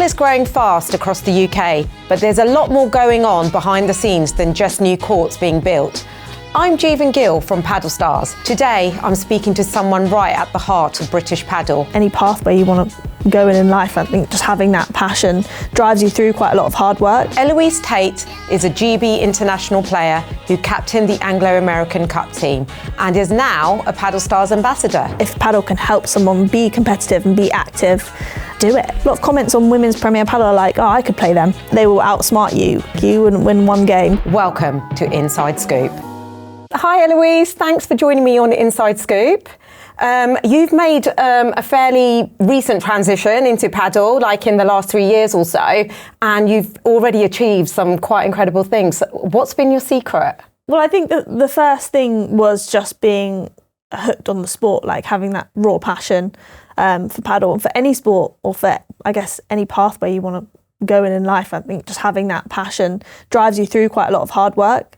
Padel is growing fast across the UK, but there's a lot more going on behind the scenes than just new courts being built. I'm Jeevan Gill from Padelstars. Today, I'm speaking to someone right at the heart of British padel. Any pathway you want to go in life, I think just having that passion drives you through quite a lot of hard work. Eloise Tait is a GB international player who captained the Anglo-American Cup team and is now a Padelstars ambassador. If padel can help someone be competitive and be active, do it. A lot of comments on Women's Premier Padel are like, oh, I could play them. They will outsmart you. You wouldn't win one game. Welcome to Inside Scoop. Hi Eloise, thanks for joining me on Inside Scoop. You've made a fairly recent transition into padel, like in the last 3 years or so, and you've already achieved some quite incredible things. What's been your secret? Well, I think that the first thing was just being hooked on the sport, like having that raw passion for padel and for any sport, or for, I guess, any pathway you want to go in life. I think just having that passion drives you through quite a lot of hard work.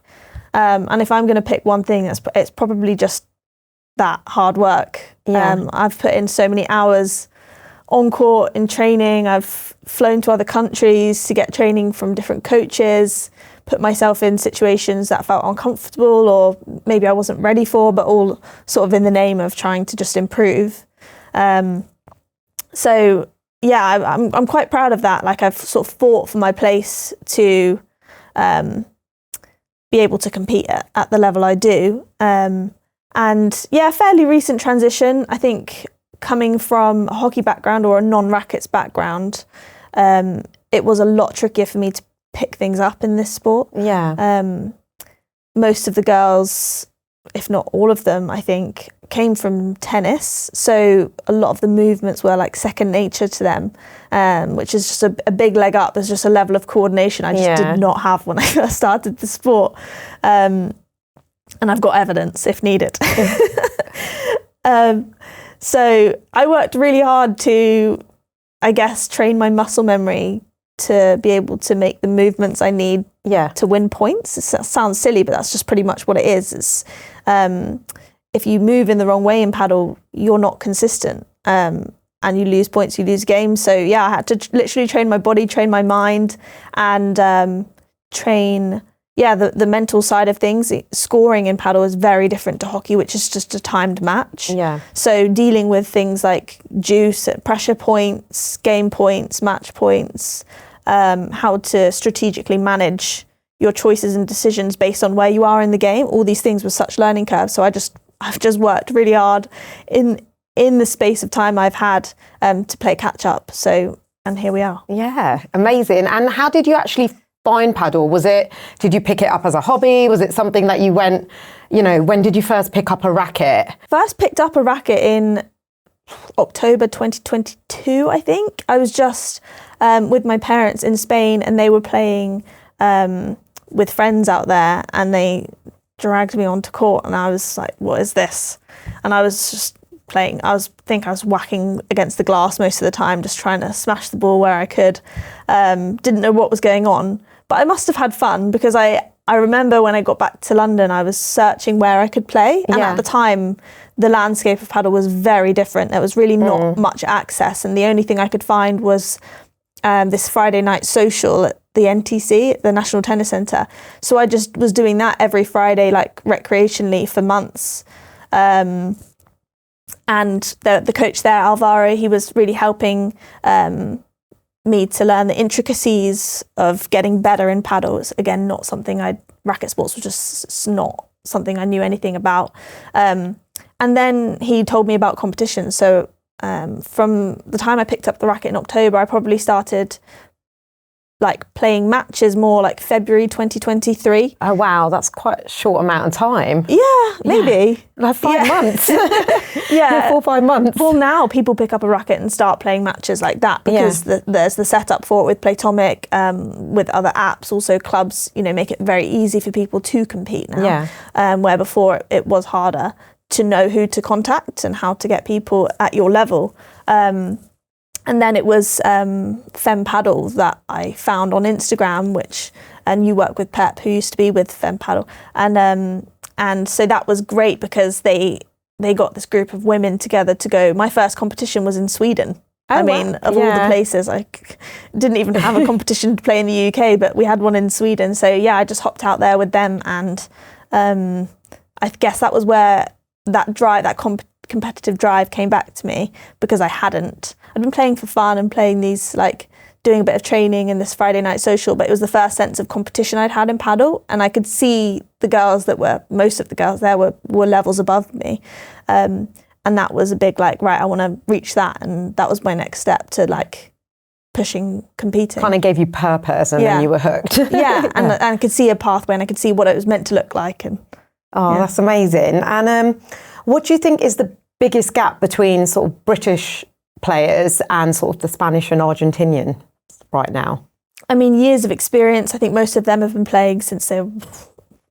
And if I'm going to pick one thing, it's probably just that hard work. Yeah. I've put in so many hours on court in training. I've flown to other countries to get training from different coaches, put myself in situations that felt uncomfortable or maybe I wasn't ready for, but all sort of in the name of trying to just improve. So yeah, I'm quite proud of that. Like I've sort of fought for my place to be able to compete at the level I do. And yeah, fairly recent transition. I think coming from a hockey background or a non-rackets background, it was a lot trickier for me to pick things up in this sport. Yeah. Most of the girls, if not all of them, I think, came from tennis. So a lot of the movements were like second nature to them, which is just a big leg up. There's just a level of coordination I just did not have when I first started the sport. And I've got evidence if needed. So I worked really hard to, I guess, train my muscle memory to be able to make the movements I need to win points. It sounds silly, but that's just pretty much what it is. It's, if you move in the wrong way in padel, you're not consistent, and you lose points, you lose games. So yeah, I had to literally train my body, train my mind, and train the mental side of things. Scoring in padel is very different to hockey, which is just a timed match. Yeah. So dealing with things like juice, pressure points, game points, match points, how to strategically manage your choices and decisions based on where you are in the game. All these things were such learning curves. So I've just worked really hard in the space of time I've had to play catch up. So, and here we are. Yeah, amazing. And how did you actually find padel? Did you pick it up as a hobby? Was it something that you went, when did you first pick up a racket? First picked up a racket in October 2022, I think. I was just with my parents in Spain and they were playing with friends out there and they dragged me onto court and I was like, what is this? And I was just playing. I was whacking against the glass most of the time, just trying to smash the ball where I could. Didn't know what was going on, but I must have had fun because I remember when I got back to London, I was searching where I could play. And at the time, the landscape of padel was very different. There was really not much access. And the only thing I could find was this Friday night social at the NTC, the National Tennis Centre. So I just was doing that every Friday, like recreationally for months. And the coach there, Alvaro, he was really helping me to learn the intricacies of getting better in padel. It's, again, not something racket sports was just not something I knew anything about. And then he told me about competitions. So from the time I picked up the racket in October, I probably started like playing matches more like February 2023. Oh wow, that's quite a short amount of time. Yeah, maybe. Like 5 months. Yeah. 4 or 5 months. Well, now people pick up a racket and start playing matches like that because there's the setup for it with Playtomic, with other apps. Also clubs, make it very easy for people to compete now. Yeah. Where before it was harder to know who to contact and how to get people at your level. And then it was Femme Padel that I found on Instagram, and you work with Pep, who used to be with Femme Padel. And so that was great because they got this group of women together to go. My first competition was in Sweden. Oh, I mean, wow. of all the places, I didn't even have a competition to play in the UK, but we had one in Sweden. So yeah, I just hopped out there with them, and I guess that was where that drive, that competitive drive, came back to me, because I'd been playing for fun and playing these, like, doing a bit of training in this Friday night social, but it was the first sense of competition I'd had in paddle, and I could see most of the girls there were levels above me. And that was a big, like, right, I want to reach that. And that was my next step to, like, competing. Kind of gave you purpose, and then you were hooked. And I could see a pathway, and I could see what it was meant to look like. And that's amazing. And what do you think is the biggest gap between sort of British players and sort of the Spanish and Argentinian right now? I mean, years of experience. I think most of them have been playing since they were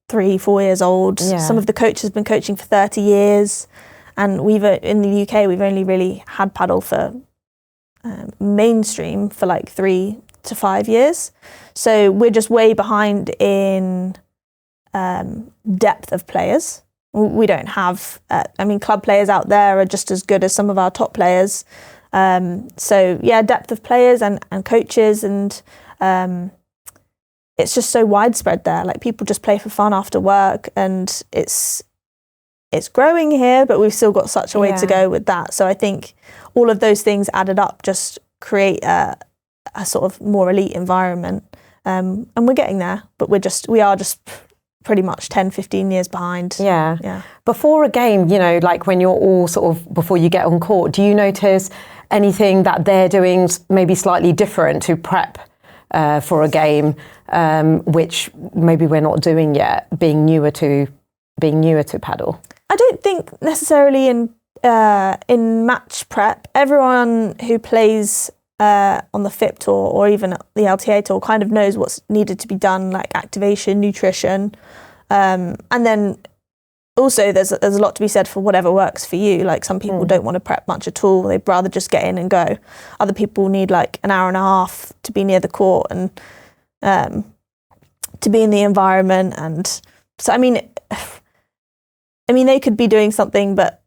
3-4 years old. Yeah. Some of the coaches have been coaching for 30 years. And in the UK, we've only really had paddle for mainstream for like 3 to 5 years. So we're just way behind in depth of players. We don't have, club players out there are just as good as some of our top players. So yeah, depth of players and coaches, and it's just so widespread there. Like, people just play for fun after work, and it's growing here, but we've still got such a way to go with that. So I think all of those things added up just create a sort of more elite environment. And we're getting there, but we are just pretty much 10-15 years behind. Yeah. Before a game, like when you're all sort of, before you get on court, do you notice anything that they're doing maybe slightly different to prep for a game, which maybe we're not doing yet, being newer to paddle? I don't think necessarily in match prep. Everyone who plays on the FIP tour or even the LTA tour kind of knows what's needed to be done, like activation, nutrition, and then also there's a lot to be said for whatever works for you. Like, some people don't want to prep much at all; they'd rather just get in and go. Other people need like an hour and a half to be near the court and to be in the environment. And so, I mean, they could be doing something, but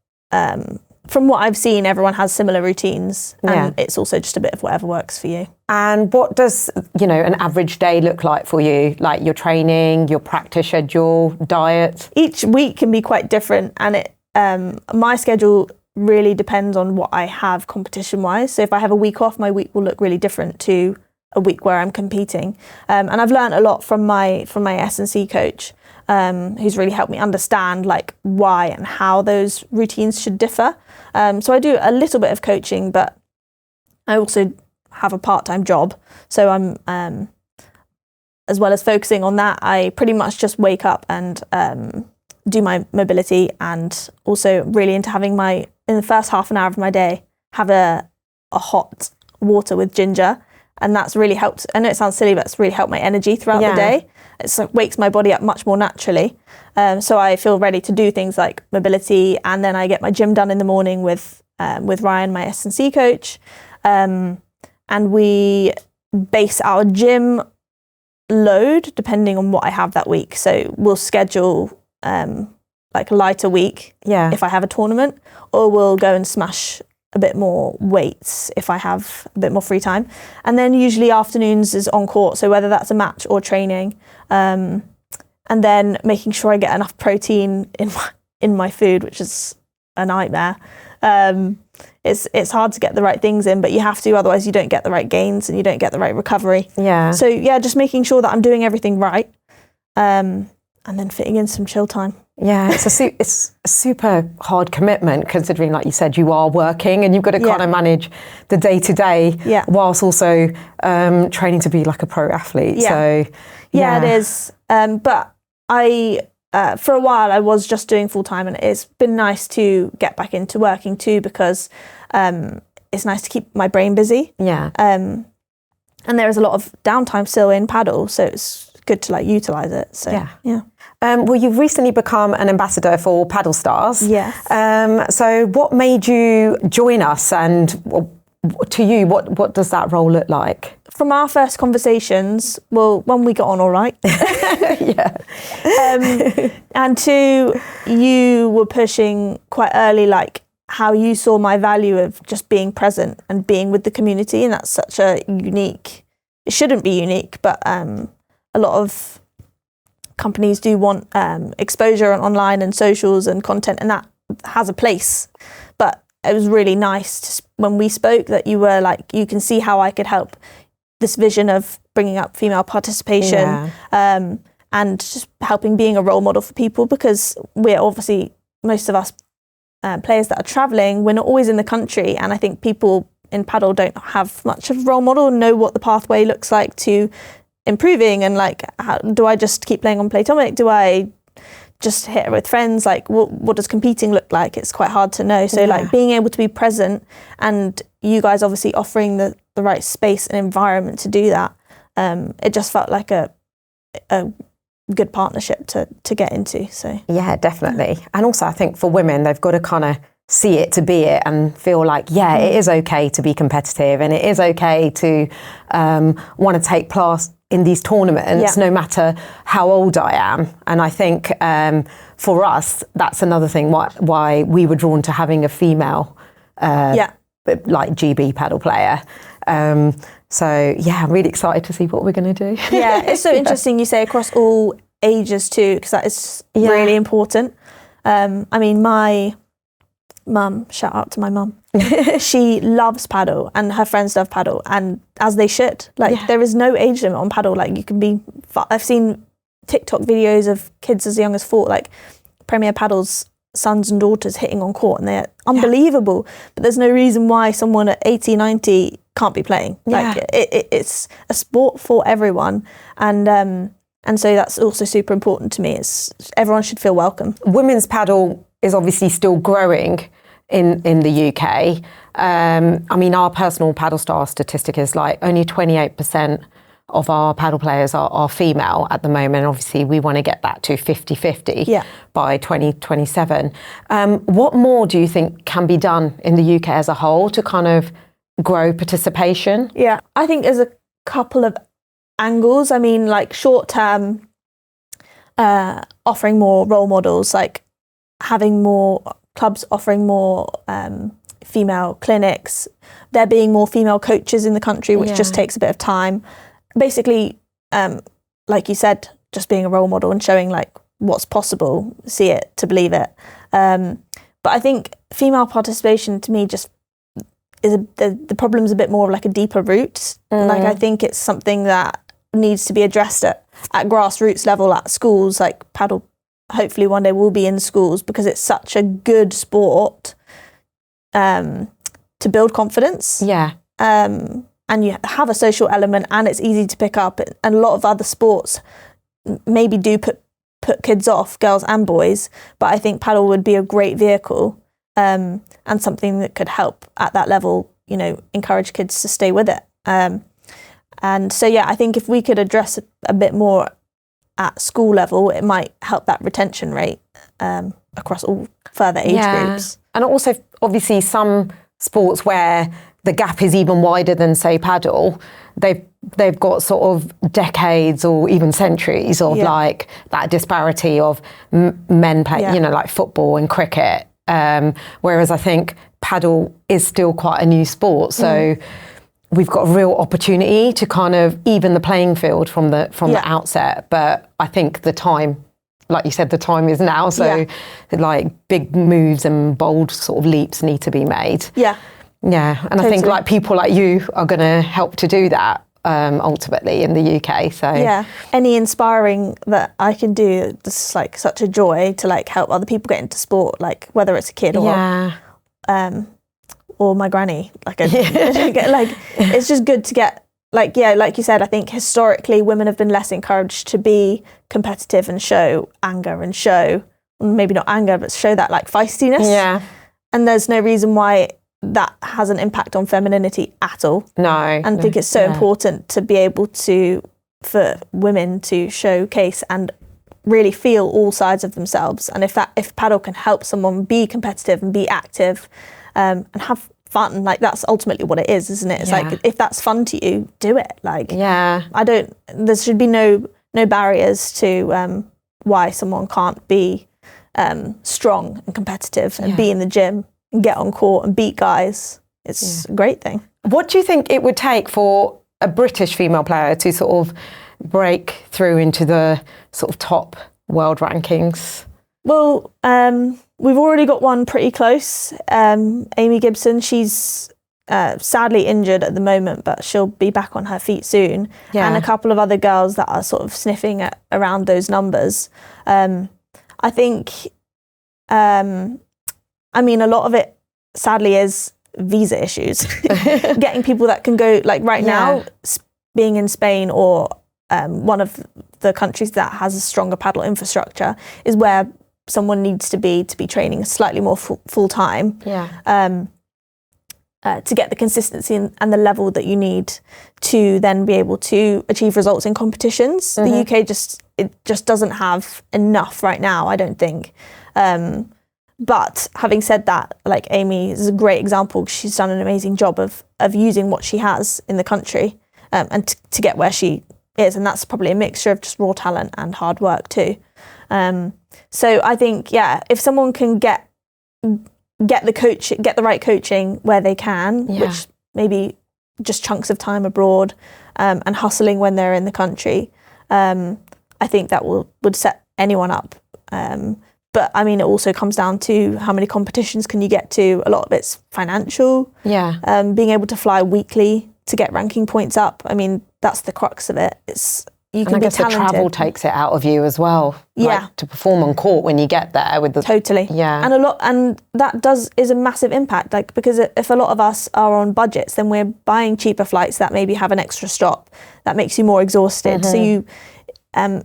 from what I've seen, everyone has similar routines, and it's also just a bit of whatever works for you. And what does, an average day look like for you? Like your training, your practice schedule, diet? Each week can be quite different, and my schedule really depends on what I have competition-wise. So if I have a week off, my week will look really different to a week where I'm competing. And I've learned a lot from my S&C coach, who's really helped me understand like why and how those routines should differ. So I do a little bit of coaching, but I also have a part-time job. So I'm, as well as focusing on that, I pretty much just wake up and do my mobility, and also really into having in the first half an hour of my day, have a hot water with ginger. And that's really helped. I know it sounds silly, but it's really helped my energy throughout the day. It wakes my body up much more naturally. So I feel ready to do things like mobility, and then I get my gym done in the morning with Ryan, my S&C coach. And we base our gym load depending on what I have that week. So we'll schedule like a lighter week if I have a tournament, or we'll go and smash a bit more weights if I have a bit more free time. And then usually afternoons is on court, so whether that's a match or training, and then making sure I get enough protein in my food, which is a nightmare. It's hard to get the right things in, but you have to, otherwise you don't get the right gains and you don't get the right recovery. So just making sure that I'm doing everything right, and then fitting in some chill time. It's a super hard commitment, considering, like you said, you are working and you've got to kind of manage the day to day, whilst also training to be like a pro athlete. So it is. But I for a while I was just doing full time, and it's been nice to get back into working too, because it's nice to keep my brain busy. And there is a lot of downtime still in paddle, so it's good to like utilize it. So well, you've recently become an ambassador for Padelstars. Yes. So what made you join us, and to you, what does that role look like? From our first conversations, well, one, we got on all right. And two, you were pushing quite early, like how you saw my value of just being present and being with the community, and that's such a unique, it shouldn't be unique, but a lot of companies do want exposure on online and socials and content, and that has a place. But it was really nice when we spoke that you were like, you can see how I could help this vision of bringing up female participation, and just helping being a role model for people, because we're obviously, most of us players that are travelling, we're not always in the country, and I think people in padel don't have much of a role model, know what the pathway looks like to improving, and like, how, do I just keep playing on Playtomic? Do I just hit it with friends? Like, what does competing look like? It's quite hard to know. So like being able to be present, and you guys obviously offering the right space and environment to do that, it just felt like a good partnership to get into. So yeah, definitely. And also I think for women, they've got to kind of see it to be it and feel like, yeah, it is okay to be competitive, and it is okay to want to take part in these tournaments, no matter how old I am. And I think for us, that's another thing why we were drawn to having a female like GB paddle player. So yeah, I'm really excited to see what we're going to do. Yeah, it's so interesting you say across all ages too, because that is really important. I mean, my mum, shout out to my mum, she loves paddle and her friends love paddle, and as they should. Like there is no age limit on paddle. Like you can be, I've seen TikTok videos of kids as young as 4, like Premier Paddle's sons and daughters hitting on court, and they're unbelievable. But there's no reason why someone at 80, 90 can't be playing. Like it's a sport for everyone, and so that's also super important to me. It's everyone should feel welcome. Women's paddle is obviously still growing in the UK. I mean, our personal Padelstars statistic is like only 28% of our paddle players are female at the moment. Obviously, we want to get that to 50-50 by 2027. What more do you think can be done in the UK as a whole to kind of grow participation? Yeah, I think there's a couple of angles. I mean, like short term, offering more role models, like having more clubs offering more female clinics, there being more female coaches in the country, which just takes a bit of time. Basically, like you said, just being a role model and showing like what's possible, see it to believe it. But I think female participation to me just is the problem's a bit more of like a deeper root. Like I think it's something that needs to be addressed at grassroots level at schools. Like paddle hopefully one day will be in schools, because it's such a good sport to build confidence. And you have a social element, and it's easy to pick up. And a lot of other sports maybe do put kids off, girls and boys, but I think paddle would be a great vehicle, and something that could help at that level, you know, encourage kids to stay with it. And so I think if we could address a bit more at school level, it might help that retention rate across all further age groups. And also, obviously, some sports where the gap is even wider than, say, paddle, they've got sort of decades or even centuries of like that disparity of men playing, you know, like football and cricket. Whereas I think paddle is still quite a new sport. So we've got a real opportunity to kind of even the playing field from the outset. But I think the time, like you said, the time is now. So like big moves and bold sort of leaps need to be made. And I think like people like you are going to help to do that ultimately in the UK. So any inspiring that I can do, this is like such a joy to like help other people get into sport, like whether it's a kid or my granny. Like, like it's just good to get like you said. I think historically women have been less encouraged to be competitive and show anger and show, maybe not anger, but show that like feistiness. And there's no reason why that has an impact on femininity at all. I think it's so important to be able to, for women to showcase and really feel all sides of themselves. And if paddle can help someone be competitive and be active and have fun, like that's ultimately what it is, isn't it? It's like, if that's fun to you, do it. Like there should be no barriers to why someone can't be strong and competitive and be in the gym and get on court and beat guys, it's a great thing. What do you think it would take for a British female player to sort of break through into the sort of top world rankings? Well, we've already got one pretty close. Amy Gibson, she's sadly injured at the moment, but she'll be back on her feet soon. Yeah. And a couple of other girls that are sort of sniffing at around those numbers. I think, I mean, a lot of it sadly is visa issues. Getting people that can go, like right now, being in Spain or one of the countries that has a stronger paddle infrastructure is where someone needs to be training slightly more full time. To get the consistency and the level that you need to then be able to achieve results in competitions. The UK just doesn't have enough right now, I don't think. But having said that, like Amy is a great example. She's done an amazing job of using what she has in the country and to get where she is. And that's probably a mixture of just raw talent and hard work too. So I think, if someone can get the right coaching where they can, which maybe just chunks of time abroad and hustling when they're in the country, I think that would set anyone up. But I mean, it also comes down to how many competitions can you get to. A lot of it's financial. Being able to fly weekly to get ranking points up. I mean, that's the crux of it. You can be talented. The travel takes it out of you as well. Like, to perform on court when you get there with the and that is a massive impact. Like, because if a lot of us are on budgets, then we're buying cheaper flights that maybe have an extra stop that makes you more exhausted. So you,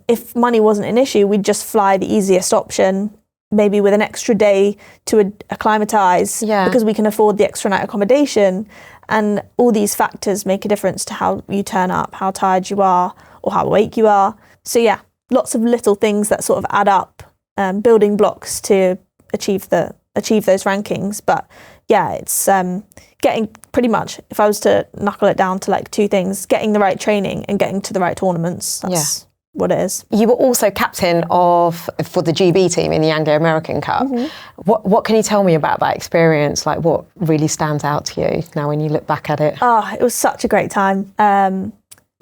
if money wasn't an issue, we'd just fly the easiest option, maybe with an extra day to acclimatise, because we can afford the extra night accommodation. And all these factors make a difference to how you turn up, how tired you are, or how awake you are. So lots of little things that sort of add up, building blocks to achieve those rankings. But it's getting, pretty much, if I was to knuckle it down to like two things, getting the right training and getting to the right tournaments. That's what it is. You were also captain for the GB team in the Anglo-American Cup. What can you tell me about that experience? Like, what really stands out to you now when you look back at it? Oh, it was such a great time.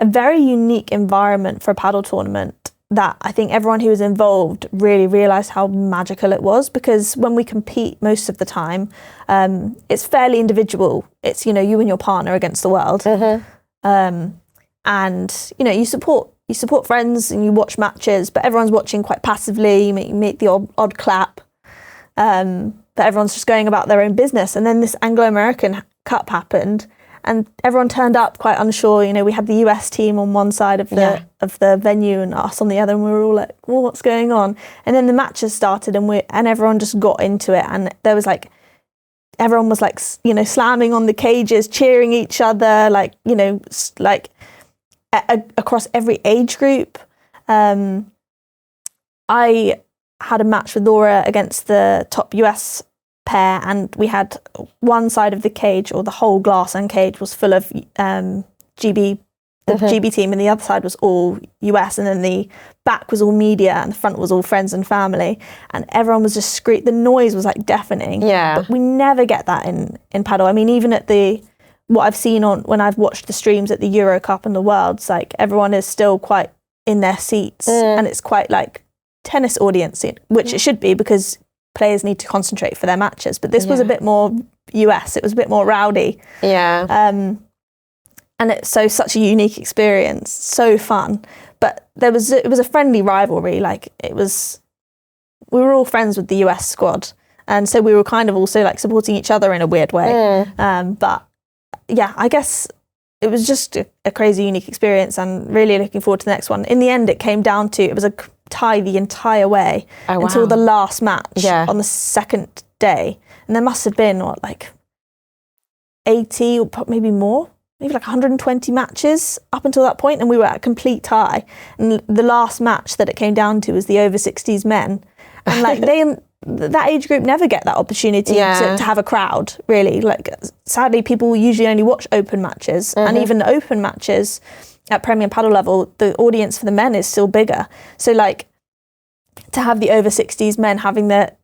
A very unique environment for a paddle tournament that I think everyone who was involved really realised how magical it was, because when we compete most of the time, it's fairly individual. It's, you and your partner against the world. And, you support friends and you watch matches, but everyone's watching quite passively. You make the odd clap, but everyone's just going about their own business. And then this Anglo-American Cup happened, and everyone turned up quite unsure. We had the US team on one side of the venue and us on the other, and we were all like, well, what's going on? And then the matches started, and everyone just got into it, and there was like, everyone was like, slamming on the cages, cheering each other, across every age group. I had a match with Laura against the top US pair, and we had one side of the cage, or the whole glass and cage, was full of GB team, and the other side was all US, and then the back was all media and the front was all friends and family, and everyone was just screaming. The noise was like deafening. But we never get that in paddle. I mean, even at what I've seen when I've watched the streams at the Euro Cup and the Worlds, like everyone is still quite in their seats, and it's quite like tennis audience, which it should be, because players need to concentrate for their matches. But this was a bit more US. It was a bit more rowdy. And it's such a unique experience, so fun. But it was a friendly rivalry. Like, we were all friends with the US squad, and so we were kind of also like supporting each other in a weird way. But I guess it was just a crazy, unique experience, and really looking forward to the next one. In the end, it came down to, it was a tie the entire way until the last match on the second day. And there must have been, 80 or maybe more, maybe like 120 matches up until that point, and we were at a complete tie. And the last match that it came down to was the over 60s men. And like that age group never get that opportunity to have a crowd, really. Like, sadly, people usually only watch open matches, and even the open matches at Premier Paddle level, the audience for the men is still bigger. So like, to have the over 60s men having the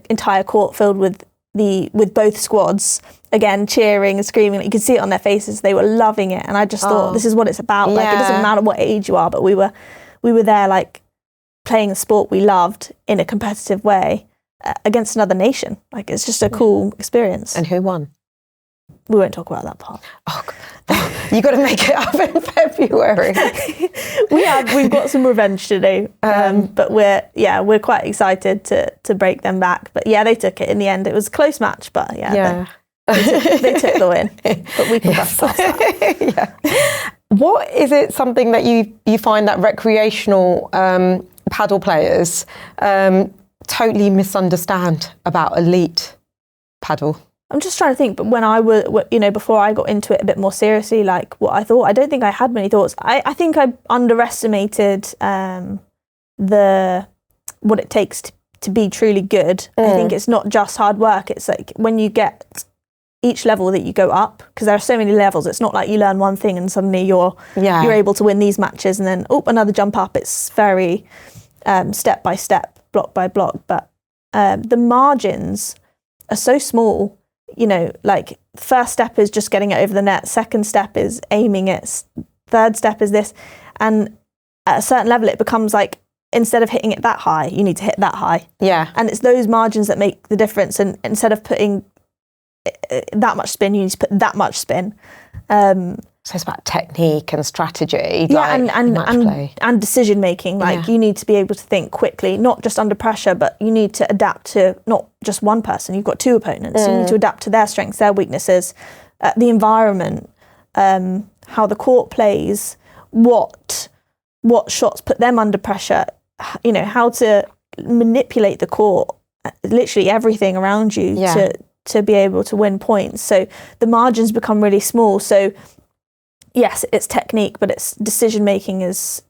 entire court filled with with both squads, again, cheering and screaming. You could see it on their faces. They were loving it. And I just thought, this is what it's about. Like, it doesn't matter what age you are, but we were there, like, playing the sport we loved in a competitive way against another nation. Like, it's just a cool experience. And who won? We won't talk about that part. Oh, you got to make it up in February. We've got some revenge to do, but we're quite excited to break them back. But yeah, they took it in the end. It was a close match, but they took the win. But we can bust past that. What is it? Something that you find that recreational paddle players totally misunderstand about elite paddle? I'm just trying to think, but when I was, before I got into it a bit more seriously, like what I thought, I don't think I had many thoughts. I think I underestimated what it takes to be truly good. I think it's not just hard work. It's like when you get each level that you go up, because there are so many levels. It's not like you learn one thing and suddenly you're able to win these matches and then another jump up. It's very step by step, block by block. But the margins are so small. Like first step is just getting it over the net. Second step is aiming it. Third step is this. And at a certain level, it becomes like, instead of hitting it that high, you need to hit that high. Yeah. And it's those margins that make the difference. And instead of putting that much spin, you need to put that much spin. So it's about technique and strategy. And decision making. Like you need to be able to think quickly, not just under pressure, but you need to adapt to not just one person. You've got two opponents. So you need to adapt to their strengths, their weaknesses, the environment, how the court plays, what shots put them under pressure, how to manipulate the court, literally everything around you to be able to win points. So the margins become really small. So yes, it's technique, but it's decision making is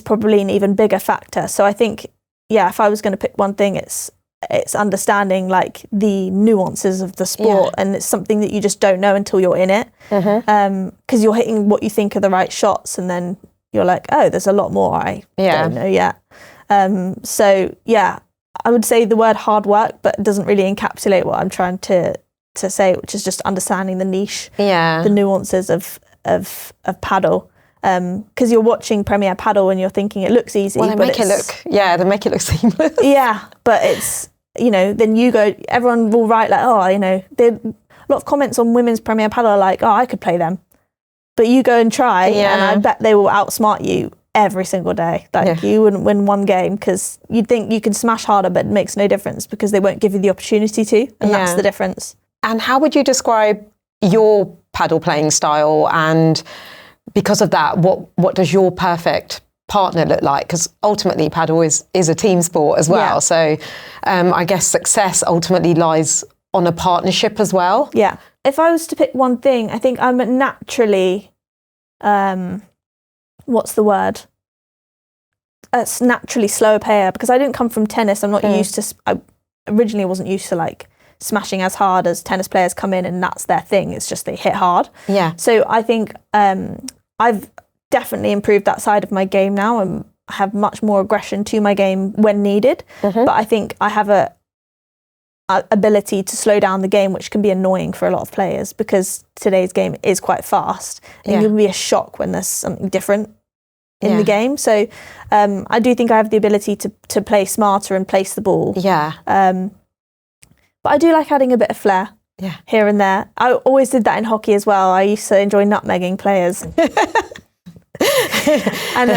probably an even bigger factor. So I think, if I was going to pick one thing, it's understanding like the nuances of the sport, and it's something that you just don't know until you're in it. Because you're hitting what you think are the right shots, and then you're like, oh, there's a lot more I don't know yet. I would say the word hard work, but it doesn't really encapsulate what I'm trying to say, which is just understanding the niche, the nuances of paddle. Because you're watching Premier Paddle and you're thinking it looks easy. Well, they make it look seamless. Yeah, but it's, then you go, everyone will write like, a lot of comments on women's Premier Paddle are like, I could play them. But you go and try, and I bet they will outsmart you every single day. Like you wouldn't win one game because you'd think you can smash harder, but it makes no difference because they won't give you the opportunity to, and that's the difference. And how would you describe your paddle playing style? And because of that, what does your perfect partner look like? Because ultimately paddle is a team sport as well. Yeah. So I guess success ultimately lies on a partnership as well. Yeah. If I was to pick one thing, I think I'm naturally, what's the word? A naturally slower player, because I didn't come from tennis. I'm not used to, I originally wasn't used to like smashing as hard as tennis players come in and that's their thing. It's just they hit hard. Yeah. So I think I've definitely improved that side of my game now and have much more aggression to my game when needed. But I think I have a ability to slow down the game, which can be annoying for a lot of players because today's game is quite fast and it can be a shock when there's something different in the game. So I do think I have the ability to play smarter and place the ball. Yeah. But I do like adding a bit of flair here and there. I always did that in hockey as well. I used to enjoy nutmegging players. And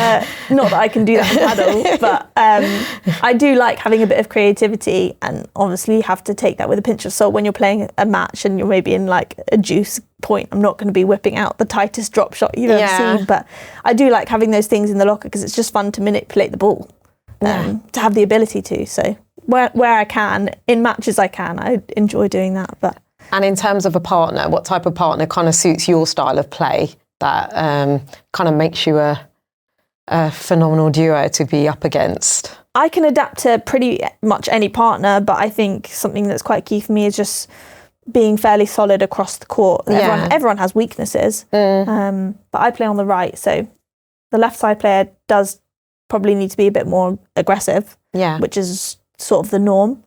not that I can do that in paddle, but I do like having a bit of creativity, and obviously you have to take that with a pinch of salt when you're playing a match and you're maybe in like a juice point. I'm not going to be whipping out the tightest drop shot you've ever seen, but I do like having those things in the locker because it's just fun to manipulate the ball, to have the ability to. So where I can, in matches I enjoy doing that. But and in terms of a partner, what type of partner kind of suits your style of play that kind of makes you a phenomenal duo to be up against? I can adapt to pretty much any partner, but I think something that's quite key for me is just being fairly solid across the court. Everyone has weaknesses, but I play on the right, so the left side player does probably need to be a bit more aggressive, which is sort of the norm.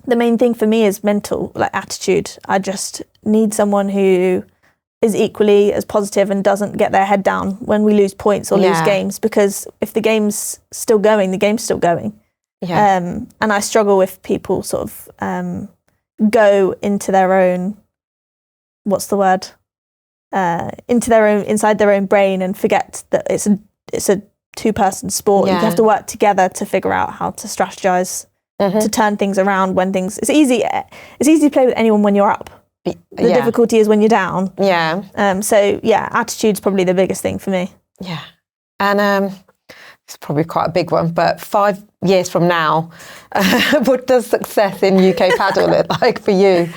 the main thing for me is mental, like attitude. I just need someone who is equally as positive and doesn't get their head down when we lose points or lose games, because if the game's still going, the game's still going. And I struggle if people sort of go into their own, inside their own brain and forget that it's a two-person sport. You have to work together to figure out how to strategize, to turn things around when things. It's easy to play with anyone when you're up. The difficulty is when you're down. So attitude's probably the biggest thing for me. And it's probably quite a big one, but 5 years from now, what does success in UK Padel look like for you?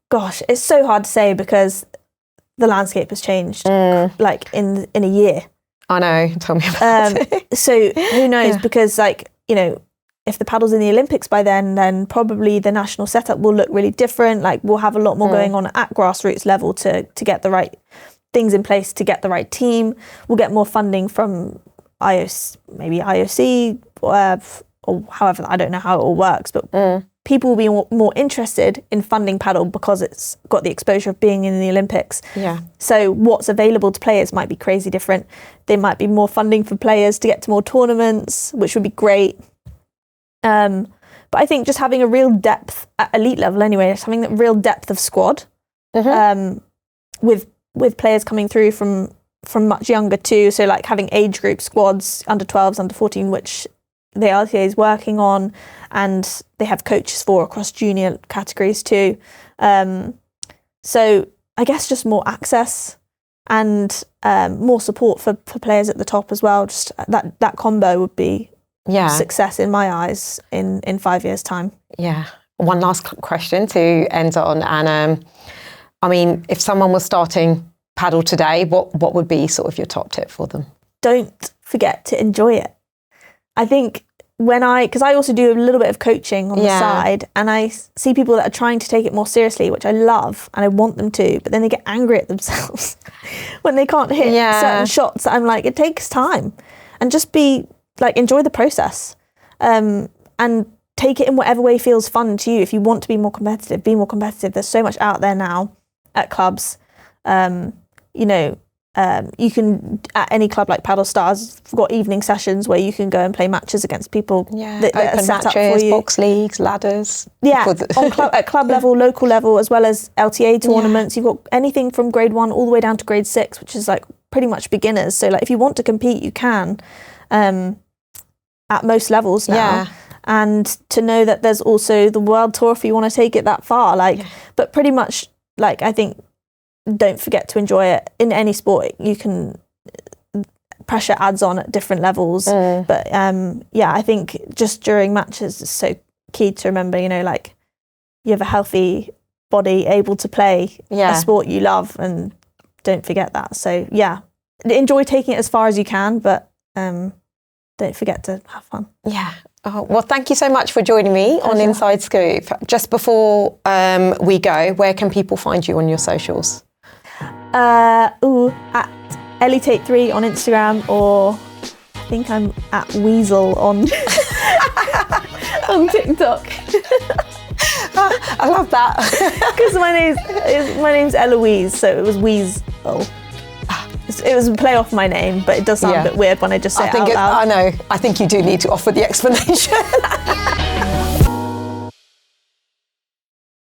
Gosh, it's so hard to say because the landscape has changed like in a year. I know, tell me about it. So who knows, because like, you know, if the padel's in the Olympics by then probably the national setup will look really different. Like we'll have a lot more going on at grassroots level to get the right things in place, to get the right team. We'll get more funding from IOC, or however, I don't know how it all works, but people will be more interested in funding padel because it's got the exposure of being in the Olympics. So what's available to players might be crazy different. There might be more funding for players to get to more tournaments, which would be great. But I think just having a real depth at elite level anyway, just having that real depth of squad, with players coming through from much younger too. So like having age group squads, under 12s, under 14, which the LTA is working on, and they have coaches for across junior categories too. So I guess just more access and more support for players at the top as well. Just that combo would be success in my eyes in 5 years' time. One last question to end on, and I mean, if someone was starting padel today, what would be sort of your top tip for them? Don't forget to enjoy it. I think because I also do a little bit of coaching on the side, and I see people that are trying to take it more seriously, which I love and I want them to, but then they get angry at themselves when they can't hit certain shots. I'm like, it takes time, and just enjoy the process, and take it in whatever way feels fun to you. If you want to be more competitive, be more competitive. There's so much out there now at clubs. You can, at any club like Padelstars, we've got evening sessions where you can go and play matches against people that are open set matches, up for you. Box leagues, ladders. At club level, local level, as well as LTA tournaments. You've got anything from grade 1 all the way down to grade 6, which is like pretty much beginners. So like if you want to compete, you can, at most levels now. And to know that there's also the world tour if you want to take it that far. But pretty much, like, I think, don't forget to enjoy it. In any sport, you can, pressure adds on at different levels. But I think just during matches it's so key to remember, you have a healthy body able to play a sport you love, and don't forget that. So enjoy taking it as far as you can, but don't forget to have fun. Oh, well, thank you so much for joining me on Inside Scoop. Just before we go, where can people find you on your socials? At Eloise Tait 3 on Instagram, or I think I'm at Weasel on on TikTok. I love that. Because my name's Eloise, so it was Weasel. It was a play off my name, but it does sound a bit weird when I just say it out loud. I know. I think you do need to offer the explanation.